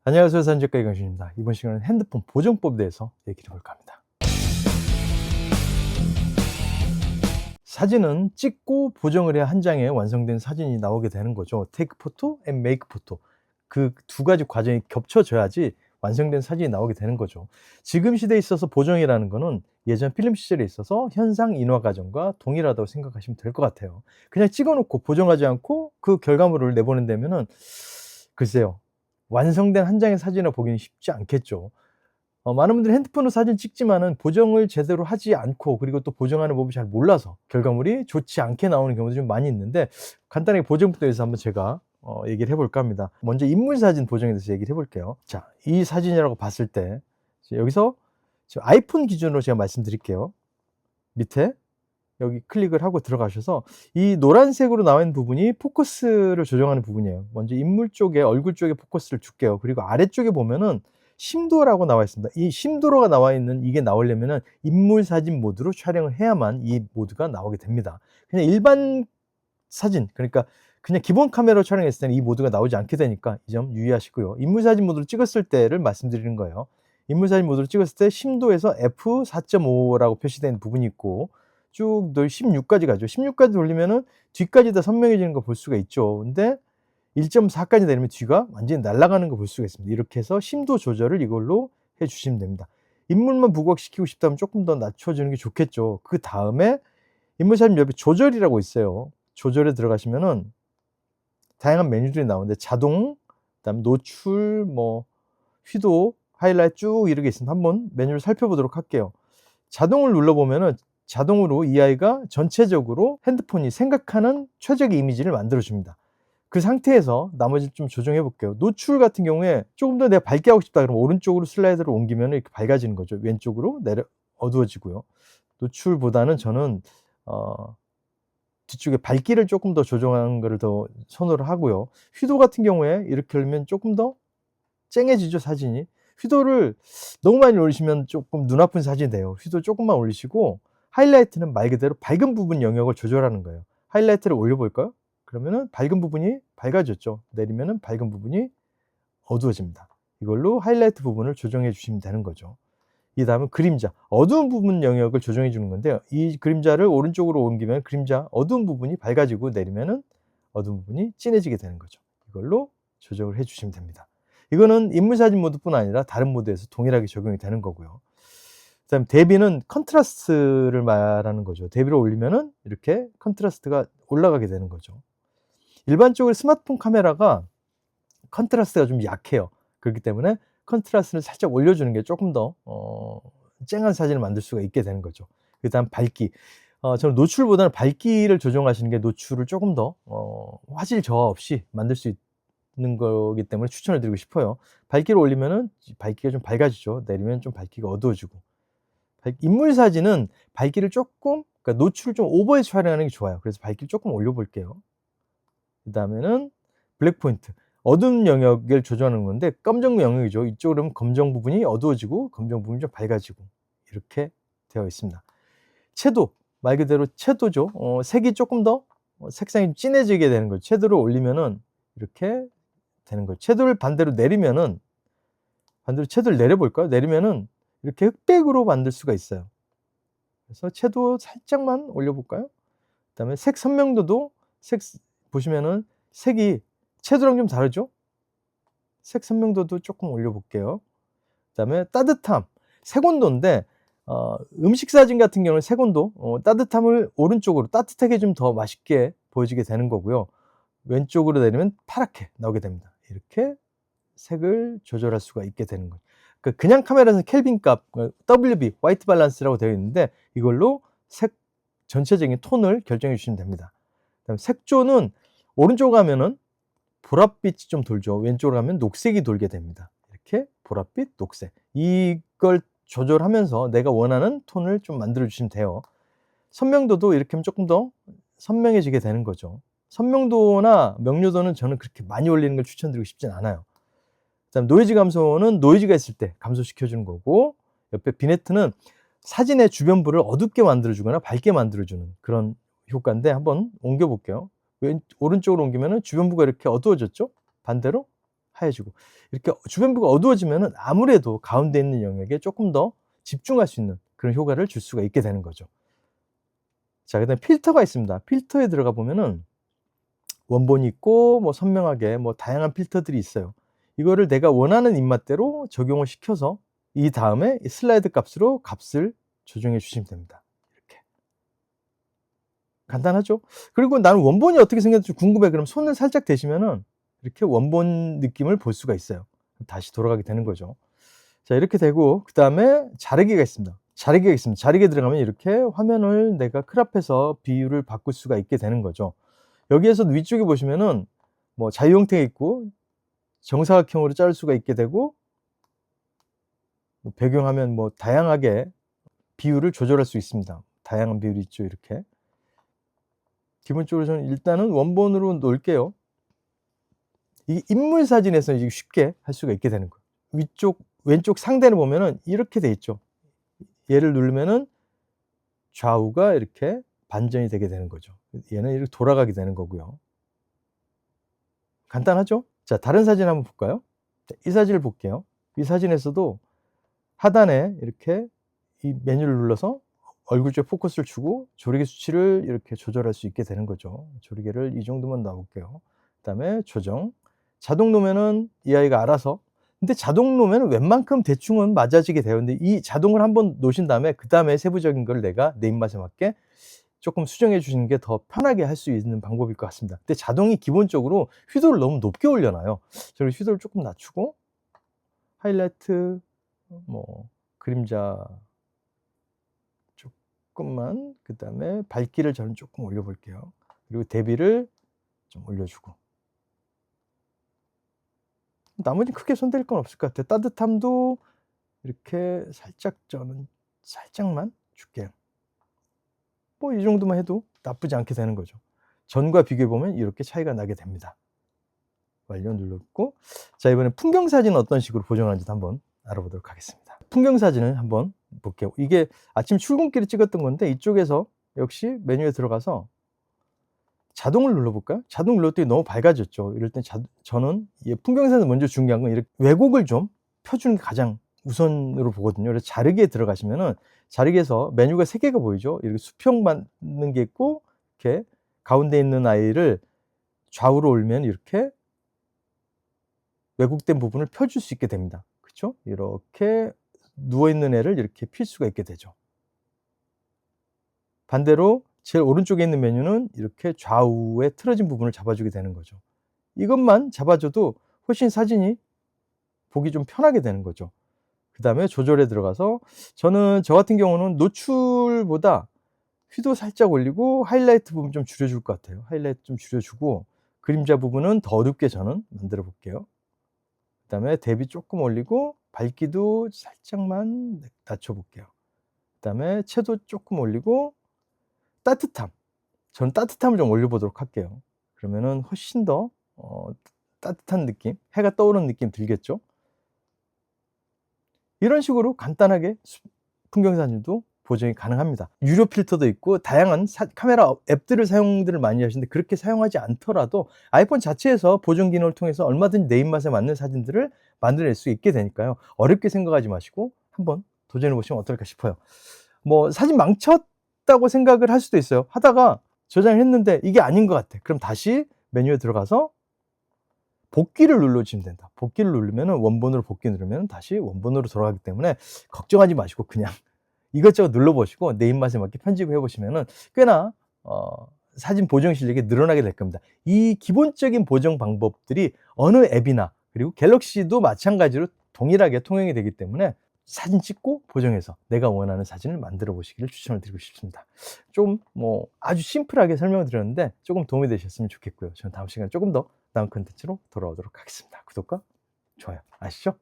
안녕하세요. 사진작가 이강준입니다. 이번 시간은 핸드폰 보정법에 대해서 얘기를 해볼까 합니다. 사진은 찍고 보정을 해야 한 장의 완성된 사진이 나오게 되는 거죠. 테이크 포토 앤 메이크 포토, 그 두 가지 과정이 겹쳐져야지 완성된 사진이 나오게 되는 거죠. 지금 시대에 있어서 보정이라는 거는 예전 필름 시절에 있어서 현상 인화 과정과 동일하다고 생각하시면 될 것 같아요. 그냥 찍어놓고 보정하지 않고 그 결과물을 내보낸다면은 글쎄요, 완성된 한 장의 사진을 보기는 쉽지 않겠죠. 많은 분들이 핸드폰으로 사진 찍지만은 보정을 제대로 하지 않고, 그리고 또 보정하는 법을 잘 몰라서 결과물이 좋지 않게 나오는 경우도 좀 많이 있는데, 간단하게 보정부터 해서 한번 제가 얘기를 해볼까 합니다. 먼저 인물 사진 보정에 대해서 얘기를 해볼게요. 자, 이 사진이라고 봤을 때 여기서 지금 아이폰 기준으로 제가 말씀드릴게요. 밑에 여기 클릭을 하고 들어가셔서 이 노란색으로 나와 있는 부분이 포커스를 조정하는 부분이에요. 먼저 인물 쪽에, 얼굴 쪽에 포커스를 줄게요. 그리고 아래쪽에 보면은 심도라고 나와 있습니다. 이 심도로가 나와 있는 이게 나오려면은 인물 사진 모드로 촬영을 해야만 이 모드가 나오게 됩니다. 그냥 일반 사진, 그러니까 그냥 기본 카메라로 촬영했을 때는 이 모드가 나오지 않게 되니까 이 점 유의하시고요. 인물 사진 모드로 찍었을 때를 말씀드리는 거예요. 인물 사진 모드로 찍었을 때 심도에서 f4.5라고 표시된 부분이 있고, 쭉 16까지 가죠. 16까지 돌리면은 뒤까지 다 선명해지는 거 볼 수가 있죠. 근데 1.4까지 내리면 뒤가 완전히 날아가는 거 볼 수가 있습니다. 이렇게 해서 심도 조절을 이걸로 해 주시면 됩니다. 인물만 부각시키고 싶다면 조금 더 낮춰주는 게 좋겠죠. 그 다음에 인물 사진 옆에 조절이라고 있어요. 조절에 들어가시면은 다양한 메뉴들이 나오는데 자동, 그다음에 노출, 휘도, 하이라이트 쭉 이렇게 있습니다. 한번 메뉴를 살펴보도록 할게요. 자동을 눌러보면은 자동으로 이 아이가 전체적으로 핸드폰이 생각하는 최적의 이미지를 만들어 줍니다. 그 상태에서 나머지를 좀 조정해 볼게요. 노출 같은 경우에 조금 더 내가 밝게 하고 싶다 그러면 오른쪽으로 슬라이드를 옮기면 이렇게 밝아지는 거죠. 왼쪽으로 어두워지고요. 노출보다는 저는 뒤쪽에 밝기를 조금 더 조정하는 거를 더 선호를 하고요. 휘도 같은 경우에 이렇게 올리면 조금 더 쨍해지죠, 사진이. 휘도를 너무 많이 올리시면 조금 눈 아픈 사진이 돼요. 휘도 조금만 올리시고, 하이라이트는 말 그대로 밝은 부분 영역을 조절하는 거예요. 하이라이트를 올려볼까요? 그러면은 밝은 부분이 밝아졌죠. 내리면은 밝은 부분이 어두워집니다. 이걸로 하이라이트 부분을 조정해 주시면 되는 거죠. 이 다음은 그림자, 어두운 부분 영역을 조정해 주는 건데요. 이 그림자를 오른쪽으로 옮기면 그림자 어두운 부분이 밝아지고, 내리면은 어두운 부분이 진해지게 되는 거죠. 이걸로 조정을 해 주시면 됩니다. 이거는 인물 사진 모드뿐 아니라 다른 모드에서 동일하게 적용이 되는 거고요. 그다음에 대비는 컨트라스트를 말하는 거죠. 대비를 올리면은 이렇게 컨트라스트가 올라가게 되는 거죠. 일반적으로 스마트폰 카메라가 컨트라스트가 좀 약해요. 그렇기 때문에 컨트라스트를 살짝 올려주는 게 조금 더 쨍한 사진을 만들 수가 있게 되는 거죠. 그다음 밝기. 저는 노출보다는 밝기를 조정하시는 게 노출을 조금 더 화질 저하 없이 만들 수 있는 거기 때문에 추천을 드리고 싶어요. 밝기를 올리면은 밝기가 좀 밝아지죠. 내리면 좀 밝기가 어두워지고. 인물 사진은 밝기를 조금, 그러니까 노출을 좀 오버해서 촬영하는 게 좋아요. 그래서 밝기를 조금 올려볼게요. 그 다음에는 블랙 포인트, 어두운 영역을 조절하는 건데 검정 영역이죠. 이쪽으로 하면 검정 부분이 어두워지고 검정 부분이 좀 밝아지고 이렇게 되어 있습니다. 채도, 말 그대로 채도죠. 색이 조금 더 색상이 진해지게 되는 거죠. 채도를 올리면은 이렇게 되는 거죠. 채도를 반대로 내리면은, 반대로 채도를 내려볼까요? 내리면은 이렇게 흑백으로 만들 수가 있어요. 그래서 채도 살짝만 올려볼까요? 그다음에 색 선명도도, 보시면은 색이 채도랑 좀 다르죠? 색 선명도도 조금 올려볼게요. 그다음에 따뜻함, 색온도인데 음식 사진 같은 경우는 색온도, 따뜻함을 오른쪽으로 따뜻하게 좀 더 맛있게 보여지게 되는 거고요. 왼쪽으로 내리면 파랗게 나오게 됩니다. 이렇게 색을 조절할 수가 있게 되는 거죠. 그냥 카메라에서는 켈빈 값, WB, 화이트 밸런스라고 되어 있는데 이걸로 색 전체적인 톤을 결정해 주시면 됩니다. 그다음에 색조는 오른쪽 가면은 보랏빛이 좀 돌죠. 왼쪽으로 가면 녹색이 돌게 됩니다. 이렇게 보랏빛, 녹색. 이걸 조절하면서 내가 원하는 톤을 좀 만들어 주시면 돼요. 선명도도 이렇게 하면 조금 더 선명해지게 되는 거죠. 선명도나 명료도는 저는 그렇게 많이 올리는 걸 추천드리고 싶진 않아요. 그다음 노이즈 감소는 노이즈가 있을 때 감소시켜 주는 거고, 옆에 비네트는 사진의 주변부를 어둡게 만들어 주거나 밝게 만들어 주는 그런 효과인데, 한번 옮겨 볼게요. 오른쪽으로 옮기면은 주변부가 이렇게 어두워졌죠? 반대로 하얘지고. 이렇게 주변부가 어두워지면은 아무래도 가운데 있는 영역에 조금 더 집중할 수 있는 그런 효과를 줄 수가 있게 되는 거죠. 자, 그다음에 필터가 있습니다. 필터에 들어가 보면은 원본이 있고 뭐 선명하게 뭐 다양한 필터들이 있어요. 이거를 내가 원하는 입맛대로 적용을 시켜서 이 다음에 이 슬라이드 값으로 값을 조정해 주시면 됩니다. 이렇게. 간단하죠? 그리고 나는 원본이 어떻게 생겼는지 궁금해. 그럼 손을 살짝 대시면은 이렇게 원본 느낌을 볼 수가 있어요. 다시 돌아가게 되는 거죠. 자, 이렇게 되고 그다음에 자르기가 있습니다. 자르기가 있습니다. 자르기에 들어가면 이렇게 화면을 내가 크롭해서 비율을 바꿀 수가 있게 되는 거죠. 여기에서 위쪽에 보시면은 뭐 자유 형태가 있고 정사각형으로 자를 수가 있게 되고 뭐 배경화면 뭐 다양하게 비율을 조절할 수 있습니다. 다양한 비율이 있죠, 이렇게. 기본적으로 저는 일단은 원본으로 놓을게요. 이 인물 사진에서 이제 쉽게 할 수가 있게 되는 거예요. 위쪽 왼쪽 상단에 보면은 이렇게 돼 있죠. 얘를 누르면은 좌우가 이렇게 반전이 되게 되는 거죠. 얘는 이렇게 돌아가게 되는 거고요. 간단하죠? 자, 다른 사진 한번 볼까요? 이 사진을 볼게요. 이 사진에서도 하단에 이렇게 이 메뉴를 눌러서 얼굴 쪽에 포커스를 주고 조리개 수치를 이렇게 조절할 수 있게 되는 거죠. 조리개를 이 정도만 놔 볼게요. 그다음에 조정. 자동 놓으면은 이 아이가 알아서, 근데 자동 놓으면은 웬만큼 대충은 맞아지게 돼요. 근데 이 자동을 한번 놓으신 다음에 그다음에 세부적인 걸 내가 내 입맛에 맞게 조금 수정해 주시는 게 더 편하게 할 수 있는 방법일 것 같습니다. 근데 자동이 기본적으로 휘도를 너무 높게 올려 놔요. 저는 휘도를 조금 낮추고 하이라이트 뭐 그림자 조금만, 그다음에 밝기를 저는 조금 올려 볼게요. 그리고 대비를 좀 올려 주고. 나머지는 크게 손댈 건 없을 것 같아요. 따뜻함도 이렇게 살짝 저는 살짝만 줄게요. 뭐 이 정도만 해도 나쁘지 않게 되는 거죠. 전과 비교해 보면 이렇게 차이가 나게 됩니다. 완료 눌렀고, 자, 이번에 풍경 사진은 어떤 식으로 보정하는지도 한번 알아보도록 하겠습니다. 풍경 사진을 한번 볼게요. 이게 아침 출근길에 찍었던 건데 이쪽에서 역시 메뉴에 들어가서 자동을 눌러볼까요? 자동 눌렀더니 너무 밝아졌죠. 이럴 땐 저는 이 풍경사진 먼저 중요한 건 이렇게 왜곡을 좀 펴주는 게 가장 우선으로 보거든요. 그래서 자르기에 들어가시면은 자르기에서 메뉴가 3개가 보이죠. 이렇게 수평 맞는 게 있고, 이렇게 가운데 있는 아이를 좌우로 올리면 이렇게 왜곡된 부분을 펴줄 수 있게 됩니다. 그쵸? 이렇게 누워있는 애를 이렇게 필 수가 있게 되죠. 반대로 제일 오른쪽에 있는 메뉴는 이렇게 좌우에 틀어진 부분을 잡아주게 되는 거죠. 이것만 잡아줘도 훨씬 사진이 보기 좀 편하게 되는 거죠. 그 다음에 조절에 들어가서 저는 저 같은 경우는 노출보다 휘도 살짝 올리고 하이라이트 부분 좀 줄여줄 것 같아요. 하이라이트 좀 줄여주고 그림자 부분은 더 어둡게 저는 만들어 볼게요. 그 다음에 대비 조금 올리고 밝기도 살짝만 낮춰 볼게요. 그 다음에 채도 조금 올리고 따뜻함, 저는 따뜻함을 좀 올려보도록 할게요. 그러면은 훨씬 더 따뜻한 느낌, 해가 떠오르는 느낌 들겠죠? 이런 식으로 간단하게 풍경 사진도 보정이 가능합니다. 유료 필터도 있고 다양한 카메라 앱들을 사용들을 많이 하시는데 그렇게 사용하지 않더라도 아이폰 자체에서 보정 기능을 통해서 얼마든지 내 입맛에 맞는 사진들을 만들어낼 수 있게 되니까요. 어렵게 생각하지 마시고 한번 도전해 보시면 어떨까 싶어요. 뭐 사진 망쳤다고 생각을 할 수도 있어요. 하다가 저장을 했는데 이게 아닌 것 같아. 그럼 다시 메뉴에 들어가서 복귀를 눌러주시면 된다. 복귀를 누르면은 원본으로 복귀 누르면 다시 원본으로 돌아가기 때문에 걱정하지 마시고 그냥 이것저것 눌러보시고 내 입맛에 맞게 편집을 해보시면은 꽤나 사진 보정 실력이 늘어나게 될 겁니다. 이 기본적인 보정 방법들이 어느 앱이나 그리고 갤럭시도 마찬가지로 동일하게 통용이 되기 때문에 사진 찍고 보정해서 내가 원하는 사진을 만들어 보시기를 추천을 드리고 싶습니다. 좀 뭐 아주 심플하게 설명을 드렸는데 조금 도움이 되셨으면 좋겠고요. 저는 다음 시간에 조금 더 나은 컨텐츠로 돌아오도록 하겠습니다. 구독과 좋아요 아시죠?